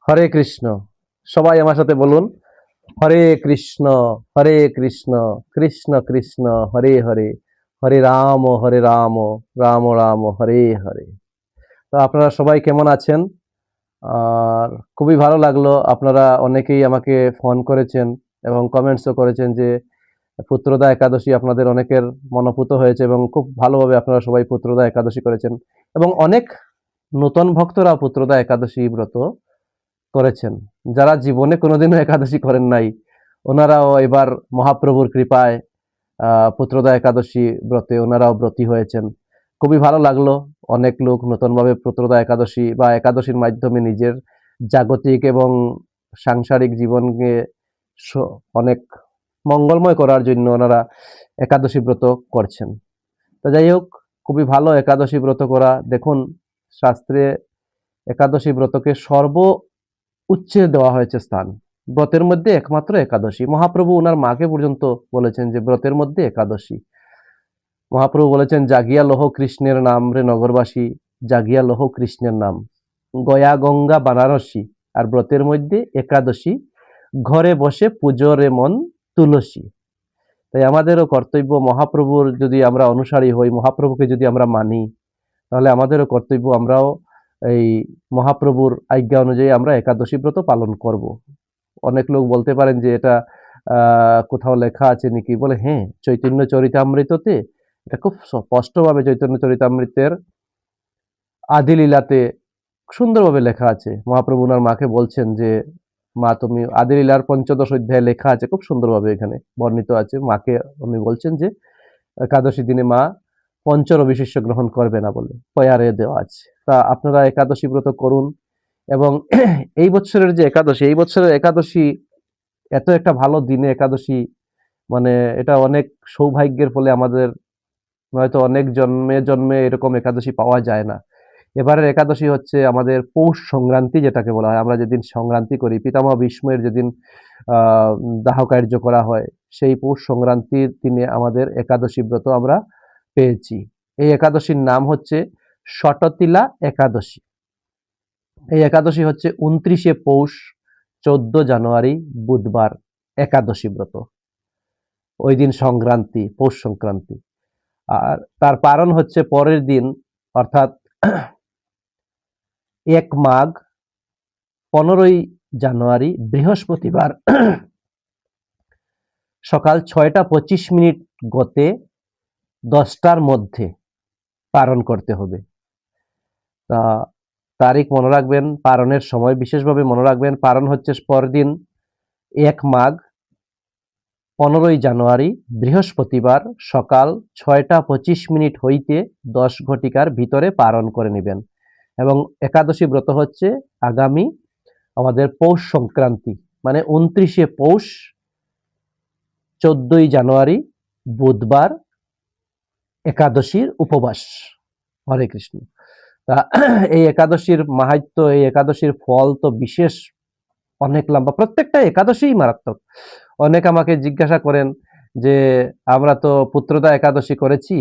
হরে কৃষ্ণ। সবাই আমার সাথে বলুন, হরে কৃষ্ণ, হরে কৃষ্ণ, কৃষ্ণ কৃষ্ণ, হরে হরে, হরে রাম, রাম রাম, হরে হরে। তো আপনারা সবাই কেমন আছেন? আর খুবই ভালো লাগলো, আপনারা অনেকেই আমাকে ফোন করেছেন এবং কমেন্টসও করেছেন যে পুত্রদা একাদশী আপনাদের অনেকের মনোপুত হয়েছে এবং খুব ভালোভাবে আপনারা সবাই পুত্রদা একাদশী করেছেন এবং অনেক নূতন ভক্তরা পুত্রদা একাদশী ব্রত করেছেন। যারা জীবনে কোনোদিনও একাদশী করেন নাই, ওনারাও এবার মহাপ্রভুর কৃপায় পুত্রদা একাদশী ব্রতে ওনারাও ব্রতী হয়েছেন। খুবই ভালো লাগলো। অনেক লোক নতুনভাবে পুত্রদা একাদশী বা একাদশীর মাধ্যমে নিজের জাগতিক এবং সাংসারিক জীবনকে অনেক মঙ্গলময় করার জন্য ওনারা একাদশী ব্রত করছেন। তো যাই হোক, খুবই ভালো একাদশী ব্রত করা। দেখুন, শাস্ত্রে একাদশী ব্রতকে উচ্চে দেওয়া হয়েছে স্থান। ব্রতের মধ্যে একমাত্র একাদশী। মহাপ্রভু ওনার মাকে পর্যন্ত বলেছেন যে ব্রতের মধ্যে একাদশী। মহাপ্রভু বলেছেন, জাগিয়া লহ কৃষ্ণের নাম রে নগরবাসী, জাগিয়া লহ কৃষ্ণের নাম, গয়া গঙ্গা বানারসী। আর ব্রতের মধ্যে একাদশী, ঘরে বসে পুজো রে মন তুলসী। তাই আমাদেরও কর্তব্য, মহাপ্রভুর যদি আমরা অনুসারী হই, মহাপ্রভুকে যদি আমরা মানি, তাহলে আমাদেরও কর্তব্য আমরাও এই মহাপ্রভুর আজ্ঞা অনুযায়ী আমরা একাদশী ব্রত পালন করব। অনেক লোক বলতে পারেন যে এটা কোথাও লেখা আছে নাকি? বলে হ্যাঁ, চৈতন্য চরিতামৃততে এটা খুব স্পষ্টভাবে চৈতন্য চরিতামৃতের আদি লীলাতে সুন্দরভাবে লেখা আছে। মহাপ্রভু ওনার মাকে বলছেন যে, মা তুমি আদি লীলার ৫ম অধ্যায়ে লেখা আছে, খুব সুন্দরভাবে এখানে বর্ণিত আছে। মাকে উনি বলছেন যে একাদশী দিনে মা পঞ্চরবিশিষ্য গ্রহণ করবে না বলে পয়ারে দেওয়া আছে। তা আপনারা একাদশী ব্রত করুন এবং এই বৎসরের যে একাদশী, এই বৎসরের একাদশী এত একটা ভালো দিনে একাদশী, মানে এটা অনেক সৌভাগ্যের ফলে আমাদের, হয়তো অনেক জন্মে জন্মে এরকম একাদশী পাওয়া যায় না। এবারের একাদশী হচ্ছে আমাদের পৌষ সংক্রান্তি, যেটাকে বলা হয়। আমরা যেদিন সংক্রান্তি করি, পিতামহ ভীষ্মের যেদিন দাহ কার্য করা হয়, সেই পৌষ সংক্রান্তির দিনে আমাদের একাদশী ব্রত আমরা পেয়েছি। এই একাদশীর নাম হচ্ছে শটতিলা একাদশী। এই একাদশী হচ্ছে ২৯শে পৌষ, ১৪ জানুয়ারি, বুধবার একাদশী ব্রত। ওই দিন সংক্রান্তি, পৌষ সংক্রান্তি। আর তার কারণ হচ্ছে পরের দিন, অর্থাৎ ১ মাঘ, ১৫ই জানুয়ারি, বৃহস্পতিবার সকাল ৬টা ২৫ মিনিট গতে ১০টার মধ্যে পালন করতে হবে। তা তারিখ মনে রাখবেন, পালনের সময় বিশেষভাবে মনে রাখবেন। পালন হচ্ছে পরদিন ১ মাঘ, ১৫ই জানুয়ারি, বৃহস্পতিবার সকাল ৬টা ২৫ মিনিট হইতে ১০ ঘটিকার ভিতরে পালন করে নেবেন। এবং একাদশী ব্রত হচ্ছে আগামী আমাদের পৌষ সংক্রান্তি, মানে ২৯শে পৌষ, ১৪ই জানুয়ারি, বুধবার একাদশীর উপবাস। হরে কৃষ্ণ। তা এই একাদশীর মাহাত্ম্য, এই একাদশীর ফল তো বিশেষ, অনেক লম্বা। প্রত্যেকটা একাদশীই মারাত্মক। অনেক আমাকে জিজ্ঞাসা করেন যে, আমরা তো পুত্রদা একাদশী করেছি,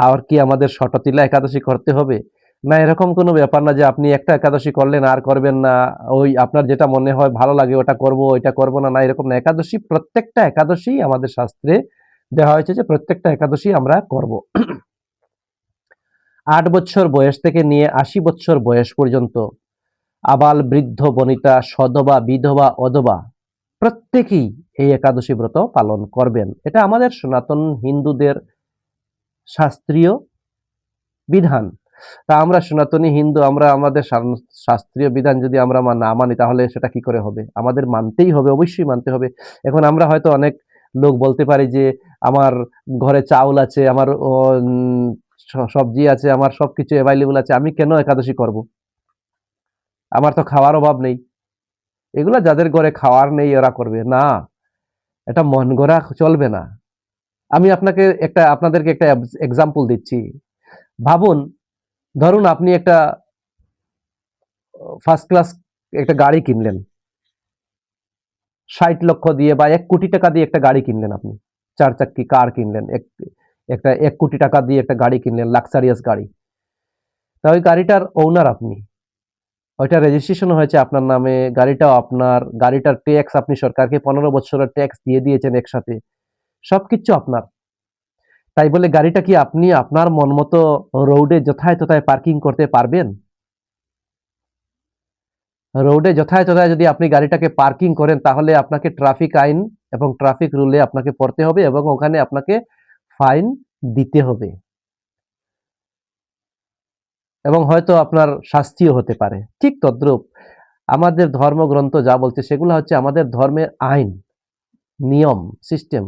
আর কি আমাদের শটতিলা একাদশী করতে হবে? না, এরকম কোনো ব্যাপার না যে আপনি একটা একাদশী করলেন আর করবেন না। ওই আপনার যেটা মনে হয় ভালো লাগে ওটা করব, ওইটা করব না, না এরকম না। একাদশী, প্রত্যেকটা একাদশী আমাদের শাস্ত্রে দেওয়া হয়েছে যে প্রত্যেকটা একাদশী আমরা করব। ৮ বছর বয়স থেকে নিয়ে ৮০ বছর বয়স পর্যন্ত আবাল বৃদ্ধ বনিতা সধবা বিধবা অধবা প্রত্যেকেই এই একাদশী ব্রত পালন করবেন। এটা আমাদের সনাতন হিন্দুদের শাস্ত্রীয় বিধান। তা আমরা সনাতনী হিন্দু, আমরা আমাদের শাস্ত্রীয় বিধান যদি আমরা না মানি, তাহলে সেটা কি করে হবে? আমাদের মানতেই হবে, অবশ্যই মানতে হবে। এখন আমরা হয়তো অনেক লোক বলতে পারি যে আমার ঘরে চাউল আছে, আমার সবজি আছে, আমার সবকিছু অ্যাভেলেবল আছে, আমি কেন একাদশী করব? আমার তো খাওয়ার অভাব নেই। এগুলা যাদের ঘরে খাওয়ার নেই ওরা করবে না, এটা মন গড়া চলবে না। আমি আপনাদেরকে একটা এক্সাম্পল দিচ্ছি। ভাবুন, ধরুন আপনি একটা ফার্স্ট ক্লাস একটা গাড়ি কিনলেন, ৬০ লক্ষ দিয়ে বা ১ কোটি টাকা দিয়ে একটা গাড়ি কিনলেন আপনি। ৪ চাক্কি কার কিনলেন, একটা ১ কোটি টাকা দিয়ে একটা গাড়ি কিনলেন, লাক্সারিয়াস গাড়ি। তা ওই গাড়িটার ওনার আপনি। ওইটা রেজিস্ট্রেশন হয়েছে আপনার নামে, গাড়িটাও আপনার, গাড়িটার ট্যাক্স আপনি সরকারকে 15 বছরের ট্যাক্স দিয়ে দিয়েছেন একসাথে, সবকিছু আপনার। তাই বলে গাড়িটা কি আপনি আপনার মন মতো রোডে যথায় তথায় পার্কিং করতে পারবেন? রোডে যথায় তথায় যদি আপনি গাড়িটাকে পার্কিং করেন তাহলে আপনাকে ট্রাফিক আইন এবং ট্রাফিক রুলে আপনাকে পড়তে হবে এবং ওখানে আপনাকে ফাইন দিতে হবে এবং হয়তো আপনার শাস্তিও হতে পারে। ঠিক তদ্রূপ আমাদের ধর্মগ্রন্থ যা বলছে সেগুলো হচ্ছে আমাদের ধর্মের আইন, নিয়ম, সিস্টেম।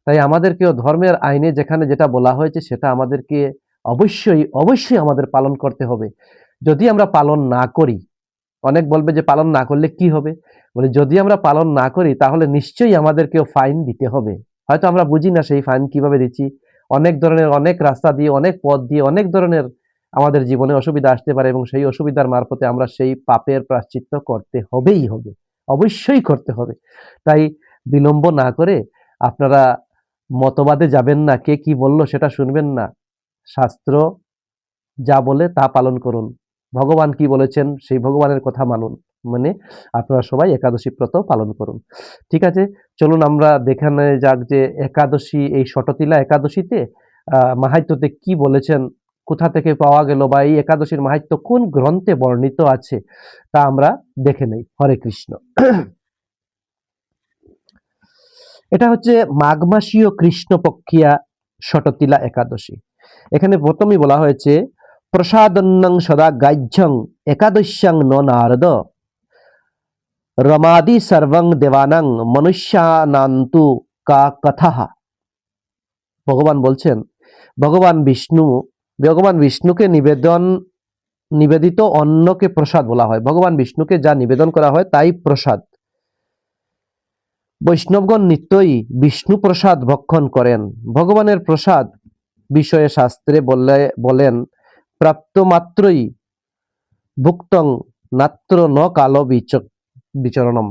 তাই আমাদেরকেও ধর্মের আইনে যেখানে যেটা বলা হয়েছে সেটা আমাদেরকে অবশ্যই অবশ্যই আমাদের পালন করতে হবে। যদি আমরা পালন না করি, অনেক বলবে যে পালন না করলে কি হবে? বলে যদি আমরা পালন না করি তাহলে নিশ্চয়ই আমাদেরকেও ফাইন দিতে হবে। হয়তো আমরা বুঝি না সেই ফাইন কিভাবে দিচ্ছি। অনেক ধরনের অনেক রাস্তা দিয়ে, অনেক পথ দিয়ে, অনেক ধরনের আমাদের জীবনে অসুবিধা আসতে পারে এবং সেই অসুবিধার মারফতে আমরা সেই পাপের প্রায়শ্চিত্ত করতে হবেই হবে। অবশ্যই করতে হবে। তাই বিলম্ব না করে আপনারা মতবাদে যাবেন না, কে কি বলল সেটা শুনবেন না। শাস্ত্র যা বলে তা পালন করুন। ভগবান কি বলেছেন সেই ভগবানের কথা মানুন। মানে আপনারা সবাই একাদশী ব্রত পালন করুন। ঠিক আছে? চলুন আমরা দেখে নেয়া যাক যে একাদশী, এই ষটতিলা একাদশীতে মাহাত্ম্যতে কি বলেছেন, কোথা থেকে পাওয়া গেল বা এই একাদশীর মাহাত্ম্য কোন গ্রন্থে বর্ণিত আছে তা আমরা দেখে নেই। হরে কৃষ্ণ। এটা হচ্ছে মাঘ মাসীয় কৃষ্ণপক্ষিয়া ষটতিলা একাদশী। এখানে প্রথমেই বলা হয়েছে প্রসাদন্নং সদা গাহ্যং একাদশ্যাং ন নারদ রমাদি সর্বং দেবানাং মনুষ্যানান্তু কা কথাহ। ভগবান বলছেন ভগবান বিষ্ণুকে নিবেদিত অন্নকে প্রসাদ বলা হয়। ভগবান বিষ্ণুকে যা নিবেদন করা হয় তাই প্রসাদ। বৈষ্ণবগণ নিত্যই বিষ্ণু প্রসাদ ভক্ষণ করেন। ভগবানের প্রসাদ বিষয়ে শাস্ত্রে বলেন প্রাপ্ত মাত্রই ভুক্তং নাত্র ন কালো বিচরণম।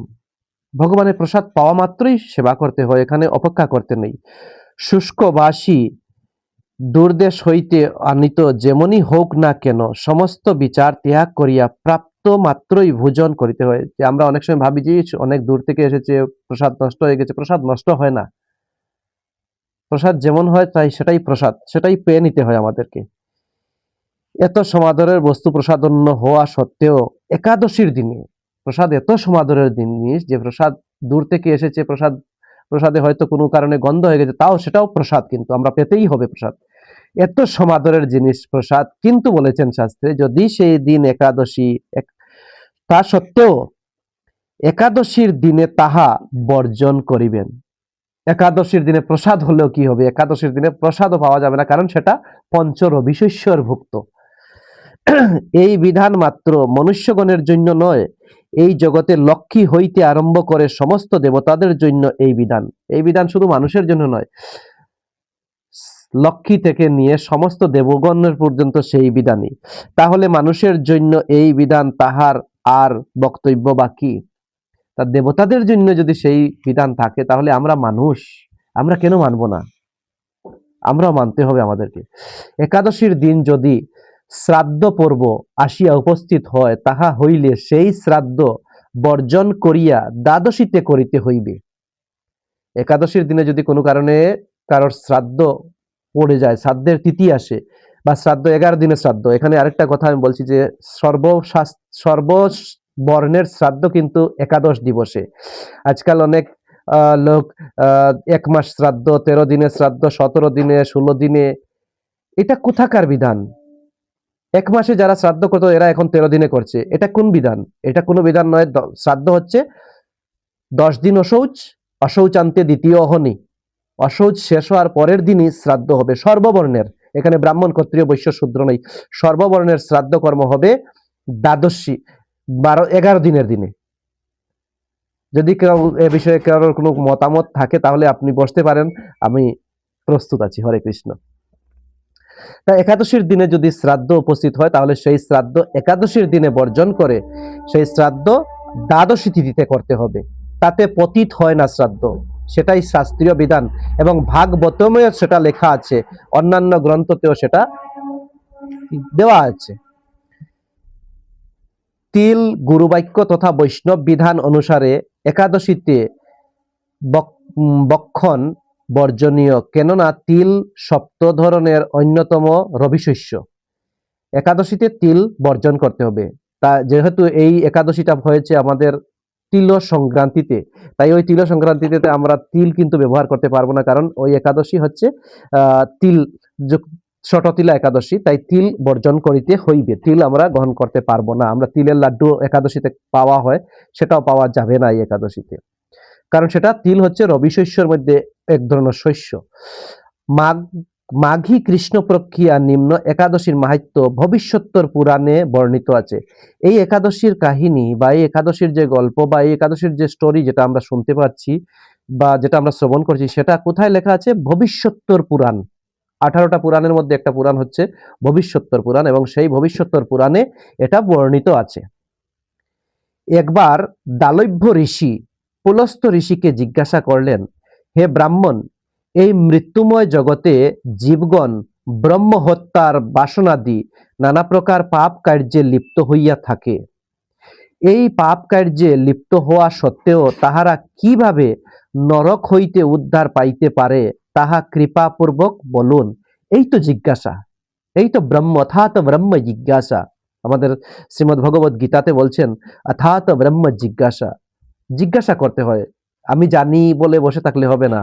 ভগবানের প্রসাদ পাওয়া মাত্রই সেবা করতে হয়, এখানে অপেক্ষা করতে নেই। শুষ্কবাসী দূরদেশ হইতে আনিত যেমনই হোক না কেন সমস্ত বিচার ত্যাগ করিয়া প্রাপ্ত মাত্রই ভোজন করিতে হয়। যে আমরা অনেক সময় ভাবি যে অনেক দূর থেকে এসেছে, প্রসাদ নষ্ট হয়ে গেছে। প্রসাদ নষ্ট হয় না। প্রসাদ যেমন হয় তাই সেটাই প্রসাদ, সেটাই পেয়ে নিতে হয় আমাদেরকে। এত সমাদরের বস্তু প্রসাদন্য হওয়া সত্ত্বেও একাদশীর দিনে প্রসাদ এত সমাদরের জিনিস যে প্রসাদ দূর থেকে এসেছে, প্রসাদে হয়তো কোনো কারণে গন্ধ হয়ে গেছে, তাও সেটাও প্রসাদ, কিন্তু আমরা পেতেই হবে প্রসাদ। এত সমাদরের জিনিস প্রসাদ, কিন্তু বলেছেন শাস্ত্রে যদি সেই দিন একাদশী তা সত্ত্বেও একাদশীর দিনে তাহা বর্জন করিবেন। একাদশীর দিনে প্রসাদ হলেও কি হবে? একাদশীর দিনে প্রসাদও পাওয়া যাবে না, কারণ সেটা পঞ্চরবিশস্যর ভুক্ত। এই বিধান মাত্র মনুষ্যগণের জন্য নয়, এই জগতে লক্ষ্মী হইতে আরম্ভ করে সমস্ত দেবতাদের জন্য এই বিধান। এই বিধান শুধু মানুষের জন্য নয়, লক্ষ্মী থেকে নিয়ে সমস্ত দেবগণের পর্যন্ত সেই বিধানই। তাহলে মানুষের জন্য এই বিধান, তাহার আর বক্তব্য বাকি? তা দেবতাদের জন্য যদি সেই বিধান থাকে তাহলে আমরা মানুষ, আমরা কেন মানব না? আমরাও মানতে হবে আমাদেরকে। একাদশীর দিন যদি শ্রাদ্ধ পর্ব আসিয়া উপস্থিত হয়, তাহা হইলে সেই শ্রাদ্ধ বর্জন করিয়া দ্বাদশীতে করিতে হইবে। একাদশীর দিনে যদি কোনো কারণে কারোর শ্রাদ্ধ পড়ে যায়, শ্রাদ্ধের তিথি আসে বা শ্রাদ্ধ 11 দিনের শ্রাদ্ধ, এখানে আরেকটা কথা আমি বলছি যে সর্ববর্ণের শ্রাদ্ধ কিন্তু একাদশ দিবসে। আজকাল অনেক লোক 1 মাস শ্রাদ্ধ, 13 দিনের শ্রাদ্ধ, 17 দিনে, 16 দিনে, এটা কোথাকার বিধান? 1 মাসে যারা শ্রাদ্ধ করতো এরা এখন 13 দিনে করছে, এটা কোন বিধান? এটা কোনো বিধান নয়। শ্রাদ্ধ হচ্ছে 10 দিন অশৌচান্তে দ্বিতীয় অহনি, অশৌচ শেষ হওয়ার পরের দিনই শ্রাদ্ধ হবে সর্ববর্ণের। এখানে ব্রাহ্মণ, ক্ষত্রিয়, বৈশ্য, শূদ্র নেই। সর্ববর্ণের শ্রাদ্ধ কর্ম হবে দ্বাদশী 11 দিনের দিনে। যদি কেউ এ বিষয়ে কারোর কোনো মতামত থাকে তাহলে আপনি বসতে পারেন, আমি প্রস্তুত আছি। হরে কৃষ্ণ। তা একাদশীর দিনে যদি শ্রাদ্ধ উপস্থিত হয় তাহলে সেই শ্রাদ্ধ একাদশীর দিনে বর্জন করে সেই শ্রাদ্ধ দ্বাদশী তিথিতে করতে হবে। তাতে পতিত হয় না শ্রাদ্ধ, সেটাই শাস্ত্রীয় বিধান এবং ভাগবতমেও সেটা লেখা আছে, অন্যান্য গ্রন্থতেও সেটা দেওয়া আছে। তিল গুরুবাক্য তথা বৈষ্ণব বিধান অনুসারে একাদশীতে বক্ষণ বর্জনীয়, কেননা তিল সপ্ত ধরনের অন্যতম রবিশস্য। একাদশীতে তিল বর্জন করতে হবে। তা যেহেতু এই একাদশীটা হয়েছে আমাদের তিল সংক্রান্তিতে, তাই ওই তিল সংক্রান্তিতে আমরা তিল কিন্তু ব্যবহার করতে পারবো না, কারণ ওই একাদশী হচ্ছে তিল ষটতিলা একাদশী, তাই তিল বর্জন করিতে হইবে। তিল আমরা গ্রহণ করতে পারবো না। আমরা তিলের লাড্ডু একাদশীতে পাওয়া হয়, সেটাও পাওয়া যাবে না এই একাদশীতে, কারণ সেটা তিল হচ্ছে রবি শস্যের মধ্যে এক ধরনের শস্য। মাঘী কৃষ্ণ প্রক্রিয়া নিম্ন একাদশীর মাহাত্ম্য ভবিষ্যত্তর পুরাণে বর্ণিত আছে। এই একাদশীর কাহিনী বা এই একাদশীর যে গল্প বা এই একাদশীর যে স্টোরি যেটা আমরা শুনতে পাচ্ছি বা যেটা আমরা শ্রবণ করছি, সেটা কোথায় লেখা আছে? ভবিষ্যত্তর পুরাণ। 18টা পুরাণের মধ্যে একটা পুরাণ হচ্ছে ভবিষ্যত্তর পুরাণ, এবং সেই ভবিষ্যত্তর পুরাণে এটা বর্ণিত আছে। একবার দালভ্য ঋষি পুলস্ত ঋষিকে জিজ্ঞাসা করলেন, হে ব্রাহ্মণ, এই মৃত্যুময় জগতে জীবগণ ব্রহ্ম হত্যার বাসনাদি নানা প্রকার পাপ কার্যে লিপ্ত হইয়া থাকে। এই পাপ কার্যে লিপ্ত হওয়া সত্ত্বেও তাহারা কিভাবে নরক হইতে উদ্ধার পাইতে পারে, তাহা কৃপাপূর্বক বলুন। এই তো জিজ্ঞাসা, এই তো ব্রহ্ম, অথাৎ ব্রহ্ম জিজ্ঞাসা। আমাদের শ্রীমদ্ ভগবত গীতাতে বলছেন অথাৎ ব্রহ্ম জিজ্ঞাসা। জিজ্ঞাসা করতে হয়। আমি জানি বলে বসে থাকলে হবে না।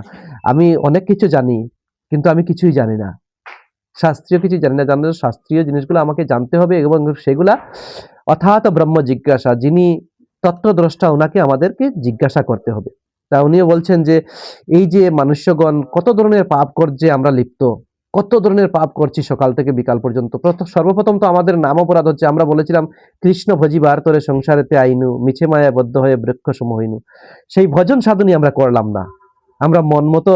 আমি অনেক কিছু জানি, কিন্তু আমি কিছুই জানি না, শাস্ত্রীয় কিছু জানি না। জানলে শাস্ত্রীয় জিনিসগুলো আমাকে জানতে হবে, এবং সেগুলা অথাৎ ব্রহ্ম জিজ্ঞাসা, যিনি তত্ত্বদ্রষ্টা ওনাকে আমাদেরকে জিজ্ঞাসা করতে হবে। তা উনিও বলছেন যে এই যে মানুষ্যগণ কত ধরনের পাপ কার্যে আমরা লিপ্ত, কত ধরনের পাপ করছি সকাল থেকে বিকাল পর্যন্ত। সর্বপ্রথম তো আমাদের নাম অপরাধ হচ্ছে, আমরা বলেছিলাম কৃষ্ণ ভজিবার তরে সংসারেতে আইনু, মিছে মায়া বদ্ধ হয়ে বৃক্ষ সম হইনু। সেই ভজন সাধনই আমরা করলাম না, আমরা মন মতো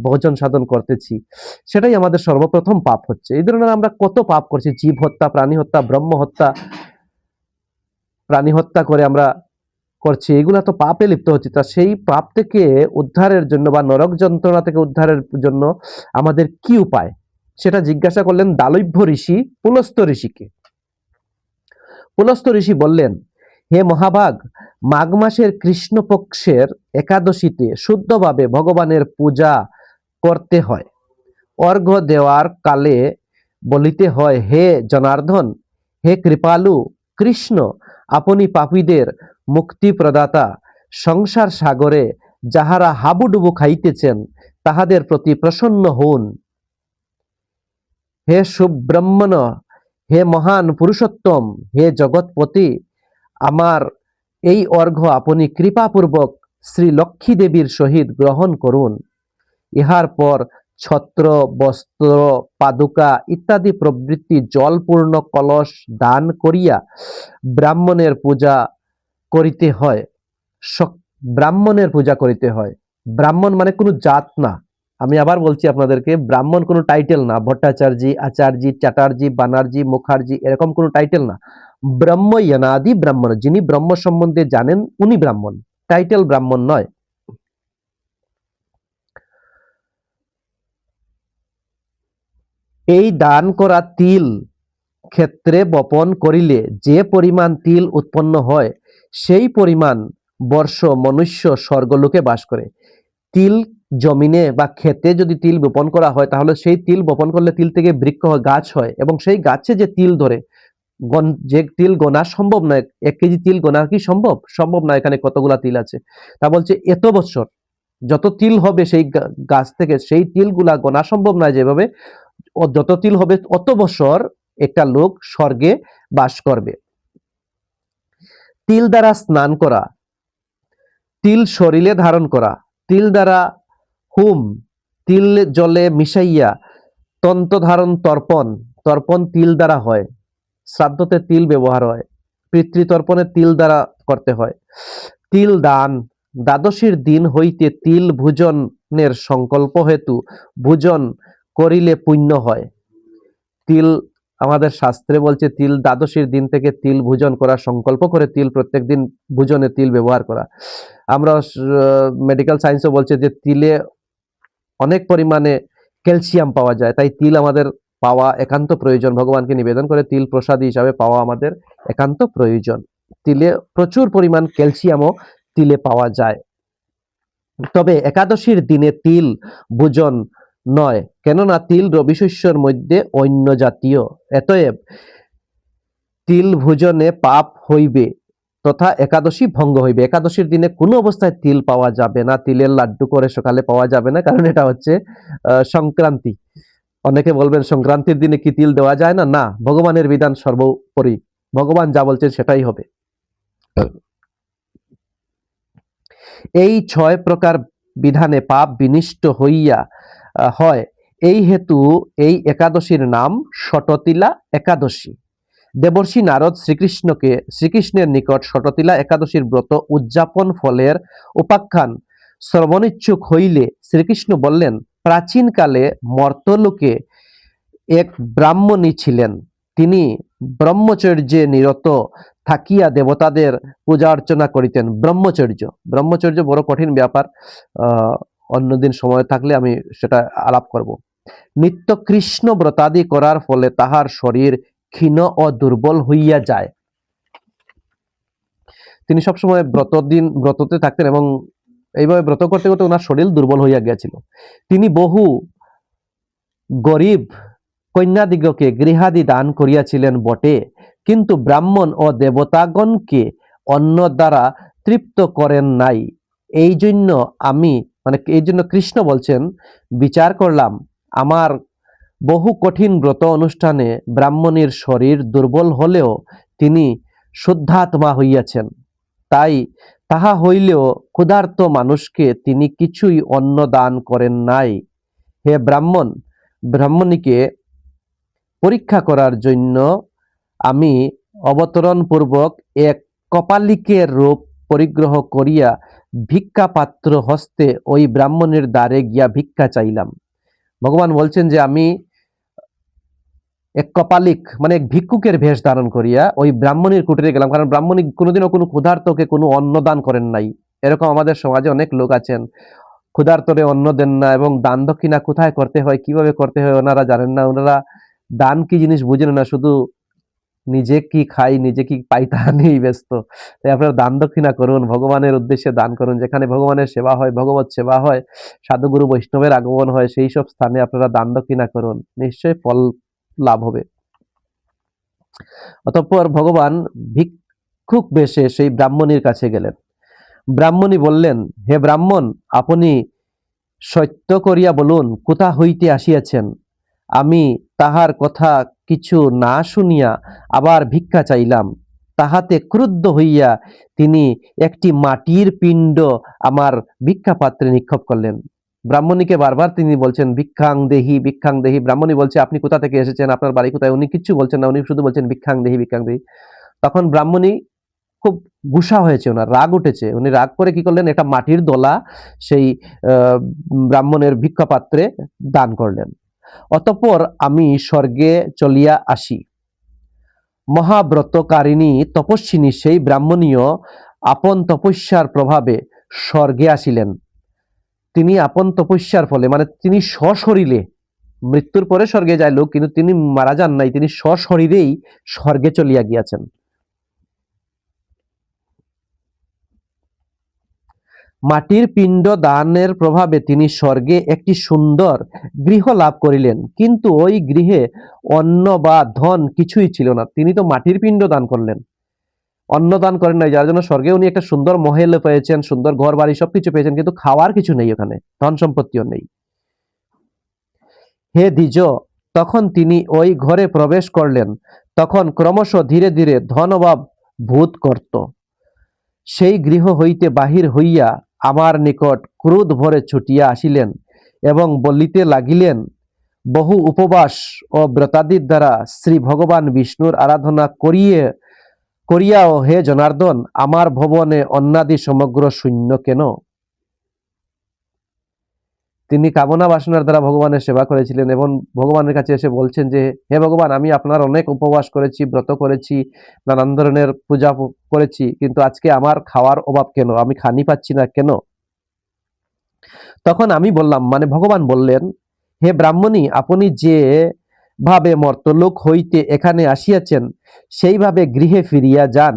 ভজন সাধন করতেছি, সেটাই আমাদের সর্বপ্রথম পাপ হচ্ছে। এই ধরনের আমরা কত পাপ করছি, জীব হত্যা, প্রাণী হত্যা, ব্রহ্ম হত্যা, প্রাণী হত্যা করে আমরা করছি, এগুলা তো পাপে লিপ্ত হচ্ছে। তা সেই পাপ থেকে উদ্ধারের জন্য বা নরক যন্ত্রণা থেকে উদ্ধারের জন্য আমাদের কি উপায়, সেটা জিজ্ঞাসা করলেন দালভ্য ঋষি পুলস্ত ঋষিকে। পুলস্ত ঋষি বললেন, হে মহাভাগ, মাঘ মাসের কৃষ্ণপক্ষের একাদশীতে শুদ্ধভাবে ভগবানের পূজা করতে হয়। অর্ঘ্য দেওয়ার কালে বলিতে হয়, হে জনার্দন, হে কৃপালু কৃষ্ণ, আপনি পাপীদের মুক্তি প্রদাতা, সংসার সাগরে যাহারা হাবুডুবু খাইতেছেন তাহাদের প্রতি প্রসন্ন হউন। হে সুব্রহ্মণ্য, হে মহান পুরুষোত্তম, হে জগৎপতি, আমার এই অর্ঘ্য আপনি কৃপাপূর্বক শ্রী লক্ষ্মী দেবীর সহিত গ্রহণ করুন। ইহার পর ছত্র, বস্ত্র, পাদুকা ইত্যাদি প্রভৃতি জলপূর্ণ কলস দান করিয়া ব্রাহ্মণের পূজা করিতে হয়। ব্রাহ্মণের পূজা করিতে হয়। ব্রাহ্মণ মানে কোনো জাত না। আমি আবার বলছি আপনাদেরকে, ব্রাহ্মণ কোনো টাইটেল না। ভট্টাচার্য, আচার্য, চ্যাটার্জি, বানার্জি, মুখার্জি এরকম কোনো টাইটেল না। ব্রহ্ম ইয়ানাদি ব্রাহ্মণ, যিনি ব্রহ্ম সম্বন্ধে জানেন উনি ব্রাহ্মণ, টাইটেল ব্রাহ্মণ নয়। এই দান করা তিল ক্ষেত্রে বপন করিলে যে পরিমাণ তিল উৎপন্ন হয়, সেই পরিমাণ বর্ষ মনুষ্য স্বর্গলোকে বাস করে। তিল জমিনে বা ক্ষেতে যদি তিল বপন করা হয়, তাহলে সেই তিল বপন করলে তিল থেকে বৃক্ষ হয়, গাছ হয়, এবং সেই গাছে যে তিল ধরে, যে তিল গোনা সম্ভব নয়। 1 কেজি তিল গোনা কি সম্ভব? সম্ভব না। এখানে কতগুলা তিল আছে, তা বলছে এত বছর যত তিল হবে সেই গাছ থেকে, সেই তিলগুলা গোনা সম্ভব নয় যেভাবে, যত তিল হবে অত বছর একটা লোক স্বর্গে বাস করবে। তিল দ্বারা স্নান করা, তিল শরীরে ধারণ করা, তিল দ্বারা হুম, তিল জলে মিশাইয়া তন্ত ধারণ, তর্পণ, তর্পণ তিল দ্বারা হয়। শ্রাদ্ধতে তিল ব্যবহার হয়, পিতৃতর্পণে তিল দ্বারা করতে হয়। তিল দান, দ্বাদশীর দিন হইতে তিল ভোজনের সংকল্প হেতু ভোজন করিলে পুণ্য হয়। তিল আমাদের শাস্ত্রে বলছে তিল দ্বাদশীর দিন থেকে তিল ভোজন করা, সংকল্প করে তিল প্রত্যেক দিন ভোজনে তিল ব্যবহার করা। আমরা মেডিকেল সায়েন্সও বলছে যে তিলে অনেক পরিমাণে ক্যালসিয়াম পাওয়া যায়, তাই তিল আমাদের পাওয়া একান্ত প্রয়োজন। ভগবানকে নিবেদন করে তিল প্রসাদী হিসাবে পাওয়া আমাদের একান্ত প্রয়োজন। তিলে প্রচুর পরিমাণ ক্যালসিয়ামও তিলে পাওয়া যায়। তবে একাদশীর দিনে তিল ভোজন নয়, কেননা তিল রবি শস্যের মধ্যে অন্য জাতীয়, অতএব তিল ভোজনে পাপ হইবে তথা একাদশী ভঙ্গ হইবে। একাদশীর দিনে কোনো অবস্থায় তিল পাওয়া যাবে না, তিলের লাড্ডু করে সকালে পাওয়া যাবে না, কারণ এটা হচ্ছে সংক্রান্তি। অনেকে বলবেন সংক্রান্তির দিনে কি তিল দেওয়া যায় না? না, ভগবানের বিধান সর্বোপরি, ভগবান যা বলছেন সেটাই হবে। এই 6 প্রকার বিধানে পাপ বিনিষ্ট হইয়া হয়, এই হেতু এই একাদশীর নাম ষটতিলা একাদশী। দেবর্ষি নারদ শ্রীকৃষ্ণের নিকট ষটতিলা একাদশীর ব্রত উদযাপন ফলের উপাখ্যান শ্রবণিচ্ছুক হইলে শ্রীকৃষ্ণ বললেন, প্রাচীনকালে মর্তলোকে এক ব্রাহ্মণী ছিলেন। তিনি ব্রহ্মচর্যে নিরত থাকিয়া দেবতাদের পূজা অর্চনা করিতেন। ব্রহ্মচর্য বড় কঠিন ব্যাপার, অন্যদিন সময় থাকলে আমি সেটা আলাপ করব। নিত্য কৃষ্ণ ব্রতাদি করার ফলে তাহার শরীর ক্ষীণ ও দুর্বল হইয়া যায়। তিনি সবসময় ব্রততে থাকতেন এবং এইভাবে ব্রত করতে করতে ওনার শরীর দুর্বল হইয়া গিয়েছিল। তিনি বহু গরিব কন্যাদিগকে গৃহাদি দান করিয়াছিলেন বটে, কিন্তু ব্রাহ্মণ ও দেবতাগণকে অন্ন দ্বারা তৃপ্ত করেন নাই। এই জন্য কৃষ্ণ বলছেন, বিচার করলাম আমার বহু কঠিন ব্রত অনুষ্ঠানে ব্রাহ্মণীর শরীর দুর্বল হলেও তিনি শুদ্ধাত্মা হইয়াছেন, তাই তাহা হইলেও ক্ষুধার্ত মানুষকে তিনি কিছুই অন্ন দান করেন নাই। হে ব্রাহ্মণীকে পরীক্ষা করার জন্য আমি অবতরণ পূর্বক এক কপালিকের রূপ পরিগ্রহ করিয়া ভিক্ষা পাত্র হস্তে ওই ব্রাহ্মণের দ্বারে গিয়া ভিক্ষা চাইলাম। ভগবান বলছেন যে আমি এক কপালিক মানে এক ভিক্ষুকের বেশ ধারণ করিয়া ওই ব্রাহ্মণীর কুটিরে গেলাম, কারণ ব্রাহ্মণী কোনোদিনও কোনো ক্ষুধার্তকে কোনো অন্ন দান করেন নাই। এরকম আমাদের সমাজে অনেক লোক আছেন, ক্ষুধার্তরে অন্ন দেন না, এবং দান দক্ষিণা কোথায় করতে হয়, কিভাবে করতে হয় ওনারা জানেন না। ওনারা দান কি জিনিস বুঝেন না, শুধু নিজে কি খাই নিজে কি পাই তা নিয়েই ব্যস্ত। তাই আপনারা দান দক্ষিণা করুন, ভগবানের উদ্দেশ্যে দান করুন। যেখানে ভগবানের সেবা হয়, ভগবত সেবা হয়, সাধুগুরু বৈষ্ণবের আগমন হয়, সেই সব স্থানে আপনারা দান দক্ষিণা করুন, নিশ্চয়ই ফল লাভ হবে। অতঃপর ভগবান ভিক্ষুক বেশে সেই ব্রাহ্মণীর কাছে গেলেন। ব্রাহ্মণী বললেন, হে ব্রাহ্মণ, আপনি সত্য করিয়া বলুন কোথা হইতে আসিয়াছেন। আমি তাহার কথা কিছু না শুনিয়া আবার ভিক্ষা চাইলাম। তাহাতে ক্রুদ্ধ হইয়া তিনি একটি মাটির পিণ্ড আমার ভিক্ষা পাত্রে নিক্ষেপ করলেন। ব্রাহ্মণীকে বারবার তিনি বলছেন ভিক্ষাং দেহি ভিক্ষাং দেহি। ব্রাহ্মণী বলছে আপনি কোথা থেকে এসেছেন, আপনার বাড়ি কোথায়? উনি কিচ্ছু বলছেন না, উনি শুধু বলছেন ভিক্ষাং দেহি ভিক্ষাং দেহি। তখন ব্রাহ্মণী খুব গুসা হয়েছে, ওনার রাগ উঠেছে। উনি রাগ করে কি করলেন, একটা মাটির দোলা সেই ব্রাহ্মণের ভিক্ষা পাত্রে দান করলেন। অতঃপর আমি স্বর্গে চলিয়া আসি। মহাব্রতকারিণী তপস্বিনী সেই ব্রাহ্মণীয় আপন তপস্যার প্রভাবে স্বর্গে আসিলেন। তিনি আপন তপস্যার ফলে মানে তিনি সশরীরে, মৃত্যুর পরে স্বর্গে যায় লোক, কিন্তু তিনি মারা যান নাই, তিনি সশরীরেই স্বর্গে চলিয়া গিয়াছেন। মাটির পিণ্ড দানের প্রভাবে তিনি স্বর্গে একটি সুন্দর গৃহ লাভ করিলেন, কিন্তু ওই গৃহে অন্ন বা ধন কিছুই ছিল না। তিনি তো মাটির পিণ্ড দান করলেন, অন্ন দান করেন নাই, যার জন্য স্বর্গে উনি একটা সুন্দর মহল পেয়েছেন, সুন্দর ঘর বাড়ি সবকিছু পেয়েছেন, কিন্তু খাওয়ার কিছু নেই, ওখানে ধন সম্পত্তিও নেই। হে দ্বিজ, তখন তিনি ওই ঘরে প্রবেশ করলেন, তখন ক্রমশ ধীরে ধীরে ধন অভাব ভূত করত। সেই গৃহ হইতে বাহির হইয়া আমার নিকট ক্রোধ ভরে ছুটিয়া আসিলেন এবং বলিতে লাগিলেন, বহু উপবাস ও ব্রতাদির দ্বারা শ্রী ভগবান বিষ্ণুর আরাধনা করিয়াও হে জনার্দন, আমার ভবনে অন্নাদি সমগ্র শূন্য কেন? তিনি কামনা বাসনার দ্বারা ভগবানের সেবা করেছিলেন এবং ভগবানের কাছে এসে বলছেন যে হে ভগবান, আমি আপনার অনেক উপবাস করেছি, ব্রত করেছি, নানান ধরনের পূজা করেছি, কিন্তু আজকে আমার খাওয়ার অভাব কেন, আমি খানি পাচ্ছি না কেন? তখন আমি বললাম, মানে ভগবান বললেন, হে ব্রাহ্মণী, আপনি যে ভাবে মর্তলোক হইতে এখানে আসিয়াছেন সেইভাবে গৃহে ফিরিয়া যান।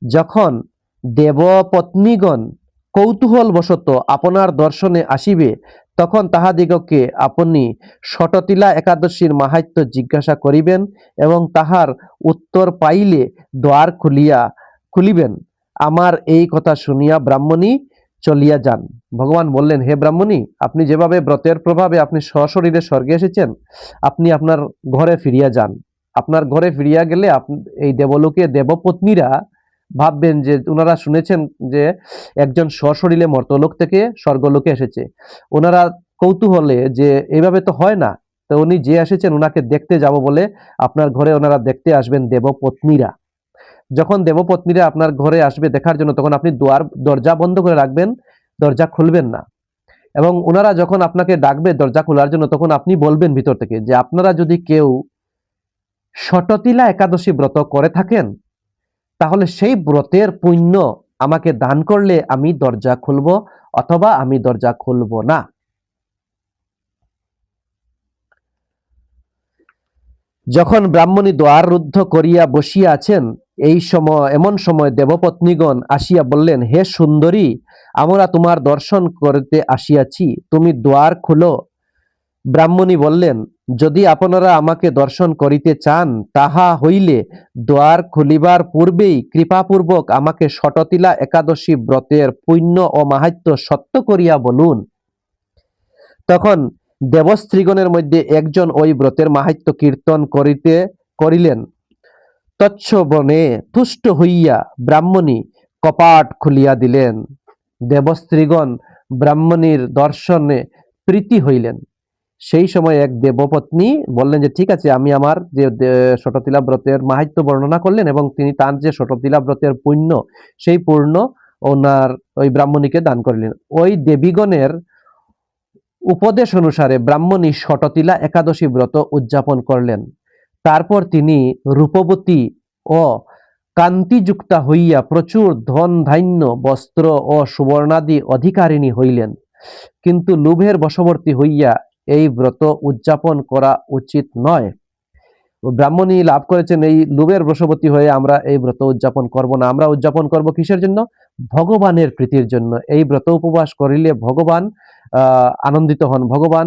যখন দেবপত্নীগণ কৌতূহলবশত আপনার দর্শনে আসিবে, তখন তাহাদিগকে আপনি ষটতিলা একাদশীর মাহাত্ম্য জিজ্ঞাসা করিবেন এবং তাহার উত্তর পাইলে দ্বার খুলিবেন। আমার এই কথা শুনিয়া ব্রাহ্মণী চলিয়া যান। ভগবান বললেন, হে ব্রাহ্মণী, আপনি যেভাবে ব্রতের প্রভাবে আপনি সশরীরে স্বর্গে এসেছেন, আপনি আপনার ঘরে ফিরিয়া যান। আপনার ঘরে ফিরিয়া গেলে এই দেবলোকে দেবপত্নীরা ভাববেন যে ওনারা শুনেছেন যে একজন সশরীরে মর্তলোক থেকে স্বর্গলোকে এসেছে। ওনারা কৌতূহলে যে এইভাবে তো হয় না, তো উনি যে এসেছেন ওনাকে দেখতে যাব বলে আপনার ঘরে ওনারা দেখতে আসবেন দেবপত্নীরা। যখন দেবপত্নীরা আপনার ঘরে আসবে দেখার জন্য, তখন আপনি দরজা বন্ধ করে রাখবেন, দরজা খুলবেন না। এবং ওনারা যখন আপনাকে ডাকবে দরজা খোলার জন্য, তখন আপনি বলবেন ভিতর থেকে যে আপনারা যদি কেউ ষটতিলা একাদশী ব্রত করে থাকেন, তাহলে সেই ব্রতের পুণ্য আমাকে দান করলে আমি দরজা খুলব, অথবা আমি দরজা খুলব না। যখন ব্রাহ্মণী দ্বার রুদ্ধ করিয়া বসিয়া আছেন, এমন সময় দেবপত্নীগণ আসিয়া বললেন, হে সুন্দরী, আমরা তোমার দর্শন করতে আসিয়াছি, তুমি দ্বার খুলো। ব্রাহ্মণী বললেন, যদি আপনারা আমাকে দর্শন করিতে চান, তাহা হইলে দ্বার খুলিবার পূর্বেই কৃপাপূর্বক আমাকে ষটতিলা একাদশী ব্রতের পুণ্য ও মাহাত্ম্য সত্য করিয়া বলুন। তখন দেবস্ত্রীগণের মধ্যে একজন ওই ব্রতের মাহাত্ম্য কীর্তন করিলেন। তৎসবনে তুষ্ট হইয়া ব্রাহ্মণী কপাট খুলিয়া দিলেন। দেবস্ত্রীগণ ব্রাহ্মণীর দর্শনে প্রীতি হইলেন। সেই সময় এক দেবপত্নী বললেন যে ঠিক আছে, আমি আমার যে ষটতিলা ব্রতের মাহাত্ম্য বর্ণনা করলেন এবং তিনি তার যে ষটতিলা ব্রতের পুণ্য, সেই পূর্ণ ওনার ওই ব্রাহ্মণীকে দান করলেন। ওই দেবীগণের উপদেশ অনুসারে ব্রাহ্মণী ষটতিলা একাদশী ব্রত উদযাপন করলেন। তারপর তিনি রূপবতী ও কান্তিযুক্তা হইয়া প্রচুর ধন ধান্য বস্ত্র ও সুবর্ণাদি অধিকারিণী হইলেন। কিন্তু লোভের বশবর্তী হইয়া এই ব্রত উদযাপন করা উচিত নয়। ব্রাহ্মণী লাভ করেছেন এই লোভের বশবর্তী হয়ে আমরা এই ব্রত উদযাপন করব না। আমরা উদযাপন করব কিসের জন্য? ভগবানের প্রীতির জন্য। এই ব্রত উপবাস করিলে ভগবান আনন্দিত হন, ভগবান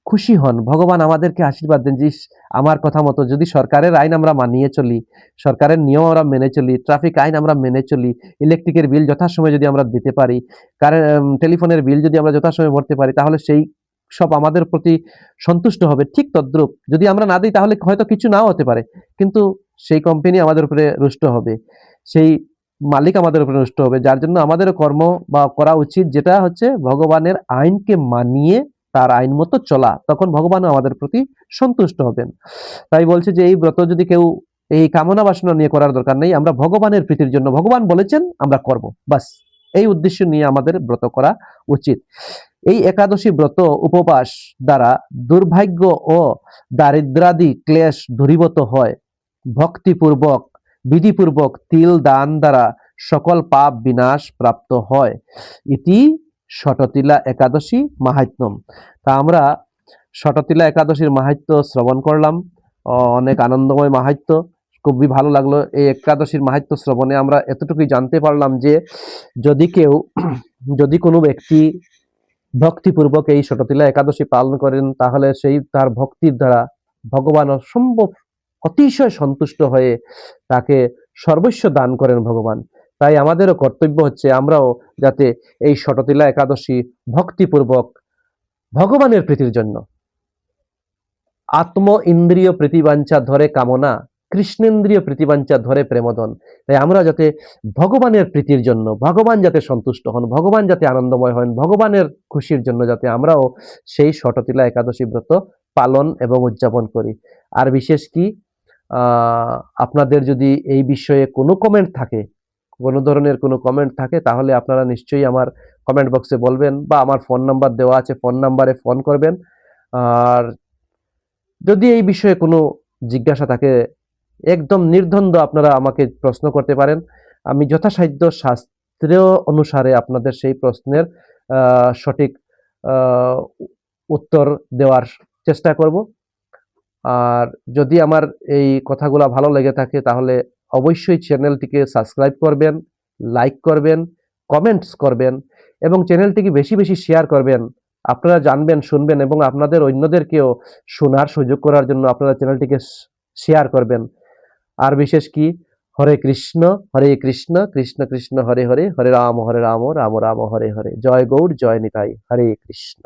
খুশি হন, ভগবান আমাদেরকে আশীর্বাদ দেন যে আমার কথা মতো যদি সরকারের আইন আমরা মানিয়ে চলি, সরকারের নিয়ম আমরা মেনে চলি, ট্রাফিক আইন আমরা মেনে চলি, ইলেকট্রিকের বিল যথাসময়ে যদি আমরা দিতে পারি, টেলিফোনের বিল যদি আমরা যথাসময়ে ভরতে পারি, তাহলে সেই সব আমাদের প্রতি সন্তুষ্ট হবে। ঠিক তদ্রূপ যদি আমরা না দিই তাহলে হয়তো কিছু নাও হতে পারে, কিন্তু সেই কোম্পানি আমাদের উপরে রুষ্ট হবে, সেই মালিক আমাদের উপরে রুষ্ট হবে। যার জন্য আমাদেরও কর্ম বা করা উচিত যেটা হচ্ছে ভগবানের আইনকে মানিয়ে তার আইন মতো চলা, তখন ভগবানও আমাদের প্রতি সন্তুষ্ট হবেন। তাই বলছে যে এই ব্রত যদি কেউ এই কামনা বাসনা নিয়ে করার দরকার নেই, আমরা ভগবানের প্রীতির জন্য, ভগবান বলেছেন আমরা করব, বাস এই উদ্দেশ্য নিয়ে আমাদের ব্রত করা উচিত। এই একাদশী ব্রত উপবাস দ্বারা দুর্ভাগ্য ও দারিদ্রাদি ক্লেশ দূরীভূত হয়। ভক্তিপূর্বক বিধিপূর্বক তিল দান দ্বারা সকল পাপ বিনাশ প্রাপ্ত হয়। ইতি ষটতিলা একাদশী মাহাত্ম্যম। তা আমরা ষটতিলা একাদশীর মাহাত্ম্য শ্রবণ করলাম, অনেক আনন্দময় মাহাত্ম্য, খুবই ভালো লাগলো। এই একাদশীর মাহাত্ম্য শ্রবণে আমরা এতটুকুই জানতে পারলাম যে যদি কোনো ব্যক্তি ভক্তিপূর্বক এই ষটতিলা একাদশী পালন করেন, তাহলে সেই তার ভক্তির দ্বারা ভগবান অসম্ভব অতিশয় সন্তুষ্ট হয়ে তাকে সর্বস্ব দান করেন ভগবান। তাই আমাদেরও কর্তব্য হচ্ছে আমরাও যাতে এই ষটতিলা একাদশী ভক্তিপূর্বক ভগবানের প্রীতির জন্য, আত্ম ইন্দ্রিয় প্রীতিবাঞ্ছা ধরে কামনা, কৃষ্ণেন্দ্রিয় প্রীতিবাঞ্ছা ধরে প্রেমদন। তাই আমরা যাতে ভগবানের প্রীতির জন্য, ভগবান যাতে সন্তুষ্ট হন, ভগবান যাতে আনন্দময় হন, ভগবানের খুশির জন্য যাতে আমরাও সেই ষটতিলা একাদশী ব্রত পালন এবং উদযাপন করি। আর বিশেষ কি আপনাদের যদি এই বিষয়ে কোনো কমেন্ট থাকে, কোনো ধরনের কোনো কমেন্ট থাকে, তাহলে আপনারা নিশ্চয়ই আমার কমেন্ট বক্সে বলবেন, বা আমার ফোন নাম্বার দেওয়া আছে, ফোন নাম্বারে ফোন করবেন। আর যদি এই বিষয়ে কোনো জিজ্ঞাসা থাকে, একদম নির্দ্বন্দ্ব আপনারা আমাকে প্রশ্ন করতে পারেন। আমি যথাসাধ্য শাস্ত্রীয় অনুসারে আপনাদের সেই প্রশ্নের সঠিক উত্তর দেওয়ার চেষ্টা করব। আর যদি আমার এই কথাগুলো ভালো লেগে থাকে, তাহলে অবশ্যই চ্যানেলটিকে সাবস্ক্রাইব করবেন, লাইক করবেন, কমেন্টস করবেন এবং চ্যানেলটিকে বেশি বেশি শেয়ার করবেন। আপনারা জানবেন, শুনবেন এবং আপনাদের অন্যদেরকেও শোনার সুযোগ করার জন্য আপনারা চ্যানেলটিকে শেয়ার করবেন। আর বিশেষ কি, হরে কৃষ্ণ কৃষ্ণ কৃষ্ণ হরে হরে, হরে রাম রাম রাম হরে হরে। জয় গৌর, জয় নিতাই, হরে কৃষ্ণ।